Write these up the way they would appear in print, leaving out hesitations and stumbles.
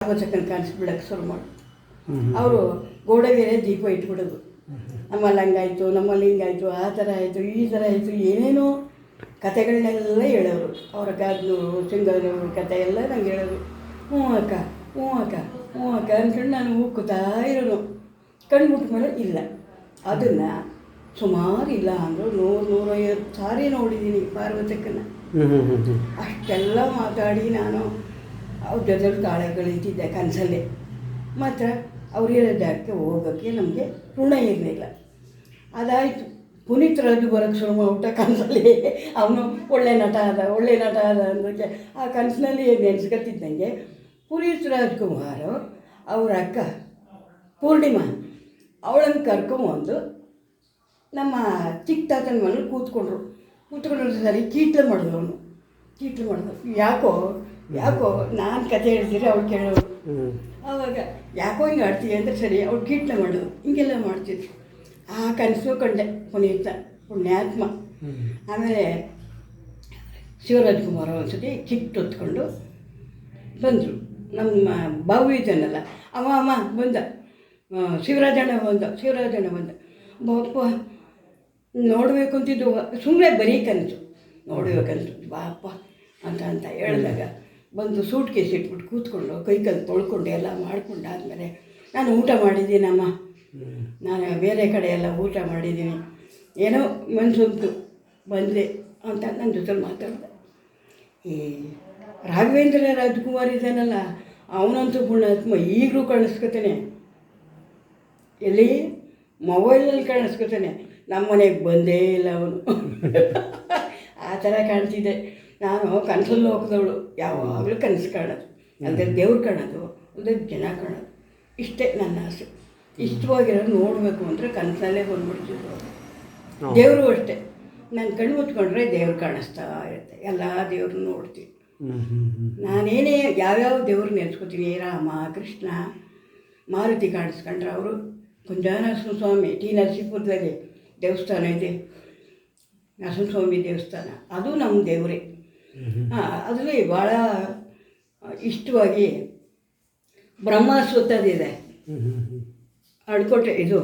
ಪಾರ್ವತಕ್ಕನ ಕನಸು ಬಿಡೋಕ್ಕೆ ಶುರು ಮಾಡಿ ಅವರು ಗೋಡೆಗೆ ದೀಪ ಇಟ್ಬಿಡೋದು. ನಮ್ಮಲ್ಲಿ ಹಂಗಾಯಿತು, ನಮ್ಮಲ್ಲಿ ಹಿಂಗಾಯಿತು, ಆ ಥರ ಆಯಿತು, ಈ ಥರ ಆಯಿತು, ಏನೇನೋ ಕತೆಗಳನ್ನೆಲ್ಲ ಹೇಳೋರು. ಅವರ ಕಾದ್ನೂರು ಸಿಂಗನೂರು ಕತೆ ಎಲ್ಲ ನಂಗೆ ಹೇಳೋರು. ಹ್ಞೂ ಅಕ್ಕ, ಹ್ಞೂ ಅಕ್ಕ, ಹ್ಞೂ ಅಕ್ಕ ಅಂದ್ಕೊಂಡು ನಾನು ಉಕ್ಕುತ್ತಾ ಇರೋನು. ಕಣ್ಣು ಮುಟ್ಟ ಮೇಲೆ ಇಲ್ಲ. ಅದನ್ನು ಸುಮಾರು ಇಲ್ಲ ಅಂದರು 100-150 ಸಾರಿ ನೋಡಿದ್ದೀನಿ ಪಾರ್ವತಕ್ಕನ. ಅಷ್ಟೆಲ್ಲ ಮಾತಾಡಿ ನಾನು ಅವ್ರ ಜೊತೆ ಕಾಳೆಗಳಿದ್ದಿದ್ದೆ ಕನಸಲ್ಲೇ. ಮಾತ್ರ ಅವರಿರೋ ಜಾಗಕ್ಕೆ ಹೋಗೋಕ್ಕೆ ನಮಗೆ ಋಣ ಇರಲಿಲ್ಲ. ಅದಾಯಿತು. ಪುನೀತ್ ರಾಜು ಬರೋಕ್ಕೆ ಶುರು ಮಾಡ್ಬಿಟ್ಟ ಕನಸಲ್ಲಿ. ಅವನು ಒಳ್ಳೆ ನಟ ಆದ ಅಂದಕ್ಕೆ ಆ ಕನಸಿನಲ್ಲಿ ನೆನೆಸ್ಕೊತಿದ್ದಂಗೆ ಪುನೀತ್ ರಾಜ್ಕುಮಾರ್ ಅವ್ರ ಅಕ್ಕ ಪೂರ್ಣಿಮಾ ಅವಳನ್ನು ಕರ್ಕೊಂಬಂದು ನಮ್ಮ ಚಿಕ್ಕ ತಾತನ ಮನೇಲಿ ಕೂತ್ಕೊಂಡ್ರು ಸರಿ ಕೀಟ್ಲೆ ಮಾಡಿದ್ರು. ಅವನು ಕೀಟ್ಲೆ ಮಾಡಿದ್ರು. ಯಾಕೋ ನಾನು ಕತೆ ಹೇಳ್ತೀರಿ ಅವ್ರು ಕೇಳೋರು. ಆವಾಗ ಯಾಕೋ ಹಿಂಗೆ ಆಡ್ತೀವಿ ಅಂದರೆ ಸರಿ ಅವ್ರು ಕೀಟ್ಲೆ ಮಾಡೋದು, ಹಿಂಗೆಲ್ಲ ಮಾಡ್ತಿದ್ರು. ಆ ಕನಸು ಕಂಡೆ ಪುಣ್ಯಾತ್ಮ. ಆಮೇಲೆ ಶಿವರಾಜ್ಕುಮಾರ್ ಒಂದ್ಸತಿ ಕಿಟ್ ಹೊತ್ಕೊಂಡು ಬಂದರು. ನಮ್ಮ ಬಾವು ಇದ್ದಾನಲ್ಲ ಅಮ್ಮ ಬಂದ, ಶಿವರಾಜಣ್ಣ ಬಂದ. ಬಾಪ ನೋಡಬೇಕು ಅಂತಿದ್ದು, ಸುಮ್ಮನೆ ಬರೀ ಕನಸು ನೋಡಬೇಕಂತ ಬಾಪ ಅಂತ ಹೇಳಿದಾಗ ಬಂದು ಸೂಟ್ ಕೇಸ್ ಇಟ್ಬಿಟ್ಟು ಕೂತ್ಕೊಂಡು ಕೈಕಲ್ಲಿ ತೊಳ್ಕೊಂಡು ಎಲ್ಲ ಮಾಡ್ಕೊಂಡಾದ್ಮೇಲೆ ನಾನು ಊಟ ಮಾಡಿದ್ದೀನಮ್ಮ, ನಾನು ಬೇರೆ ಕಡೆ ಎಲ್ಲ ಊಟ ಮಾಡಿದ್ದೀನಿ, ಏನೋ ಮನಸ್ಸುಂಟು ಬಂದೆ ಅಂತ ನನ್ನ ಜೊತೆ ಮಾತಾಡ್ದೆ. ಈ ರಾಘವೇಂದ್ರ ರಾಜ್ಕುಮಾರ್ ಇದ್ದಾನಲ್ಲ ಅವನಂತೂ ಪುಣ್ಯಾತ್ಮ ಈಗಲೂ ಕಾಣಿಸ್ಕೊತಾನೆ. ಎಲ್ಲಿ ಮೊಬೈಲಲ್ಲಿ ಕಾಣಿಸ್ಕೊತಾನೆ. ನಮ್ಮ ಮನೆಗೆ ಬಂದೇ ಇಲ್ಲ ಅವನು. ಆ ಥರ ಕಾಣ್ತಿದ್ದೆ ನಾನು. ಕನಸಲ್ಲಿ ಹೋಗ್ದವಳು, ಯಾವಾಗಲೂ ಕನಸು ಕಾಣೋದು, ಅಂದರೆ ದೇವ್ರು ಕಾಣೋದು, ಅಂದರೆ ಜನ ಕಾಣೋದು, ಇಷ್ಟೇ ನನ್ನ ಆಸೆ. ಇಷ್ಟವಾಗಿರೋದು ನೋಡಬೇಕು ಅಂದರೆ ಕನಸಲ್ಲೇ ಬಂದ್ಬಿಡ್ತಿದ್ರು. ದೇವರು ಅಷ್ಟೇ, ನಾನು ಕಣ್ಣು ಮುಚ್ಕೊಂಡ್ರೆ ದೇವ್ರು ಕಾಣಿಸ್ತಾ ಇರುತ್ತೆ, ಎಲ್ಲ ದೇವ್ರನ್ನ ನೋಡ್ತೀನಿ. ನಾನೇನೇ ಯಾವ್ಯಾವ ದೇವ್ರು ನೆನೆಸ್ಕೊತೀನಿ, ರಾಮ ಕೃಷ್ಣ ಮಾರುತಿ ಕಾಣಿಸ್ಕೊಂಡ್ರೆ ಅವರು ಕುಂಜಾನರಸಿಂಹ ಸ್ವಾಮಿ ಟಿ ನರಸೀಪುರದಲ್ಲಿ ದೇವಸ್ಥಾನ ಇದೆ, ನರಸಿಂಹಸ್ವಾಮಿ ದೇವಸ್ಥಾನ, ಅದು ನಮ್ಮ ದೇವರೇ. ಅದರಲ್ಲಿ ಭಾಳ ಇಷ್ಟವಾಗಿ ಬ್ರಹ್ಮಸ್ವತ್ತದಿದೆ ಅಡ್ಕೋಟೆ. ಇದು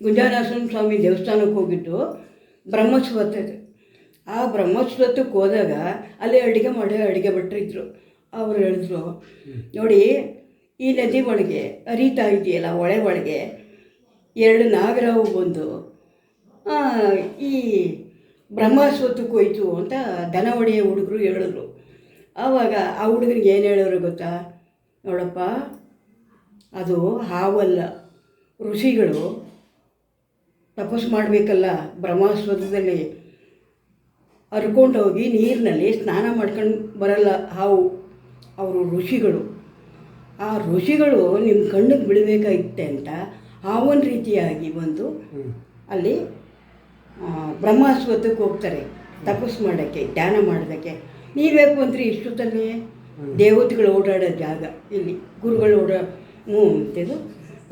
ಗುಂಜಾನರಸಿಂಹ ಸ್ವಾಮಿ ದೇವಸ್ಥಾನಕ್ಕೆ ಹೋಗಿದ್ದು ಬ್ರಹ್ಮಸ್ವತ್ತದು. ಆ ಬ್ರಹ್ಮಸ್ವತ್ತಕ್ಕೆ ಹೋದಾಗ ಅಲ್ಲಿ ಅಡುಗೆ ಭಟ್ರಿದ್ರು. ಅವರು ಹೇಳಿದ್ರು, ನೋಡಿ ಈ ನದಿ ಒಳಗೆ ಹರಿತಾ ಇದೆಯಲ್ಲ ಹೊಳೆ ಒಳಗೆ 2 ನಾಗರಾವು ಬಂದು ಈ ಬ್ರಹ್ಮಸ್ವತ್ತಕ್ಕೆ ಹೋಯ್ತು ಅಂತ ದನ ಹೊಡೆಯೋ ಹುಡುಗರು ಹೇಳಿದ್ರು. ಆವಾಗ ಆ ಹುಡುಗರಿಗೆ ಏನು ಹೇಳೋರು ಗೊತ್ತಾ, ನೋಡಪ್ಪ ಅದು ಹಾವಲ್ಲ, ಋಷಿಗಳು ತಪಸ್ಸು ಮಾಡಬೇಕಲ್ಲ, ಬ್ರಹ್ಮಸ್ವತ್ತದಲ್ಲಿ ಹರ್ಕೊಂಡೋಗಿ ನೀರಿನಲ್ಲಿ ಸ್ನಾನ ಮಾಡ್ಕೊಂಡು ಬರಲ್ಲ ಹಾವು, ಅವರು ಋಷಿಗಳು. ಆ ಋಷಿಗಳು ನಿಮ್ಮ ಕಣ್ಣಿಗೆ ಬೀಳಬೇಕಾಗಿತ್ತೆ ಅಂತ ಹಾವನ ರೀತಿಯಾಗಿ ಬಂದು ಅಲ್ಲಿ ಬ್ರಹ್ಮಸ್ವತ್ತಕ್ಕೆ ಹೋಗ್ತಾರೆ ತಪಸ್ಸು ಮಾಡೋಕ್ಕೆ, ಧ್ಯಾನ ಮಾಡೋದಕ್ಕೆ. ನೀವ್ಯಾಕೆ ಬಂದ್ರಿ ಇಷ್ಟೊತ್ತಲ್ಲಿ? ದೇವತೆಗಳು ಓಡಾಡೋ ಜಾಗ ಇಲ್ಲಿ, ಗುರುಗಳು ಅಂತಿದ್ದು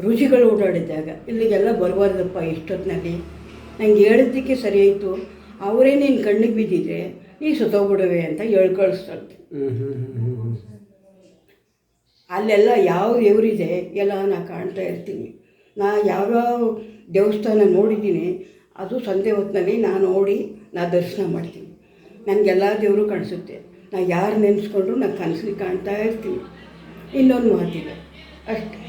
ಋಷಿಗಳು ಓಡಾಡೋ ಜಾಗ, ಇಲ್ಲಿಗೆಲ್ಲ ಬರಬಾರ್ದಪ್ಪ ಇಷ್ಟೊತ್ತಿನಲ್ಲಿ. ನಂಗೆ ಹೇಳಿದ್ದಕ್ಕೆ ಸರಿ ಆಯಿತು, ಅವರೇ ನಿನ್ನ ಕಣ್ಣಿಗೆ ಬಿದ್ದಿದ್ರೆ ನೀ ಸುತ್ತೋಗ್ಬಿಡುವೆ ಅಂತ ಕಳಿಸ್ತಂತೆ. ಅಲ್ಲೆಲ್ಲ ಯಾವ ದೇವರಿದೆ ಎಲ್ಲ ನಾನು ಕಾಣ್ತಾ ಇರ್ತೀನಿ. ನಾ ಯಾವ್ಯಾವ ದೇವಸ್ಥಾನ ನೋಡಿದ್ದೀನಿ ಅದು ಸಂಜೆ ಹೊತ್ತಿನಲ್ಲಿ ನಾನು ನೋಡಿ ದರ್ಶನ ಮಾಡ್ತೀನಿ. ನನಗೆಲ್ಲ ದೇವರು ಕಾಣಿಸುತ್ತೆ. ನಾ ಯಾರು ನೆನೆಸ್ಕೊಂಡ್ರು ನಾನು ಕನಸಲ್ಲಿ ಕಾಣ್ತಾ ಇರ್ತೀನಿ. ಇನ್ನೊಂದು ಮಾತಿದೆ ಅಷ್ಟೇ.